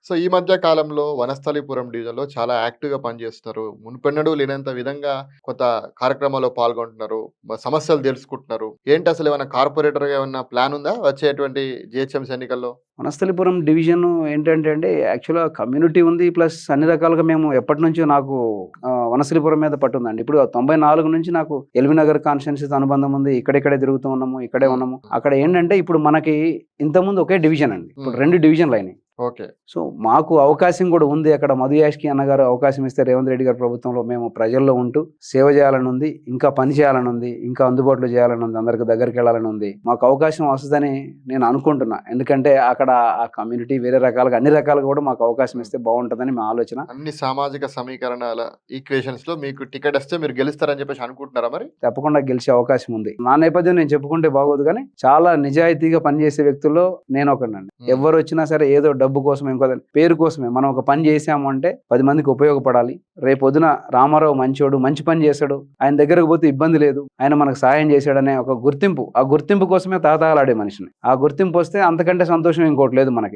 So, ఈ మధ్య కాలంలో వనస్థలిపురం డివిజన్‌లో చాలా యాక్టివ్‌గా పనిచేస్తున్నారు. మునుపెన్నడూ లేనంత విధంగా కొత్త కార్యక్రమాల్లో పాల్గొంటున్నారు. సమస్యలు తెలుసుకుంటున్నారు. ఏంటి అసలు ఏమన్నా కార్పొరేటర్‌గా ఏమన్నా ప్లాన్ ఉందా? వచ్చేటువంటి జీహెచ్ఎంసీ ఎన్నికల్లో? వనస్థలిపురం డివిజన్ ఏంటంటే అండి, యాక్చువల్‌గా కమ్యూనిటీ ఉంది. ప్లస్ అన్ని రకాలుగా మేము ఎప్పటినుంచో నాకు వనస్థలిపురం మీద పట్టుందండి. ఇప్పుడు 94 నుంచి నాకు ఎల్బీనగర్ కాన్స్టిట్యుయెన్సీతో అనుబంధం ఉంది. ఇక్కడిక్కడే తిరుగుతూ ఉన్నాము. ఇక్కడే హ్మ్. ఉన్నాము. హ్మ్. అక్కడ ఏంటంటే ఇప్పుడు మనకి ఇంతకుముందు ఒకే డివిజన్ అండి. ఇప్పుడు హ్మ్. 2 డివిజన్‌లయినాయి. ఓకే. సో, మాకు అవకాశం కూడా ఉంది. అక్కడ మధు యాష్కి అన్నగారు అవకాశం ఇస్తే రేవంత్ రెడ్డి గారి ప్రభుత్వంలో మేము ప్రజల్లో ఉంటూ సేవ చేయాలని ఉంది. ఇంకా పని చేయాలని ఉంది. ఇంకా అందుబాటులో చేయాలని ఉంది. అందరికి దగ్గరికెళ్ళాలని ఉంది. మాకు అవకాశం వస్తదని నేను అనుకుంటున్నా. ఎందుకంటే అక్కడ ఆ కమ్యూనిటీ వేరే రకాలుగా అన్ని రకాలుగా కూడా మాకు అవకాశం హ్మ్. ఇస్తే బావుంటదని మా ఆలోచన. అన్ని సామాజిక సమీకరణాల ఈక్వేషన్స్‌లో మీకు టికెట్ వస్తే మీరు గెలుస్తారని చెప్పేసి అనుకుంటున్నారా మరి? తప్పకుండా గెలిచే అవకాశం ఉంది. నా నేపథ్యం నేను చెప్పుకుంటే బాగోదు గానీ, చాలా నిజాయితీగా పనిచేసే వ్యక్తుల్లో నేనొకడినండి. హ్మ్. ఎవ్వరొచ్చినా సరే ఏదో డబ్బు కోసం ఇంకో పేరు కోసమే. మనం ఒక పని చేశాము అంటే 10 మందికి ఉపయోగపడాలి. రేపొద్దున రామారావు మంచోడు, మంచి పని చేశాడు. ఆయన దగ్గరకు పోతే ఇబ్బంది లేదు. ఆయన మనకు సహాయం చేశాడనే ఒక గుర్తింపు. ఆ గుర్తింపు కోసమే తహతహలాడే మనిషిని. ఆ గుర్తింపొస్తే అంతకంటే సంతోషం ఇంకోటి లేదు మనకి.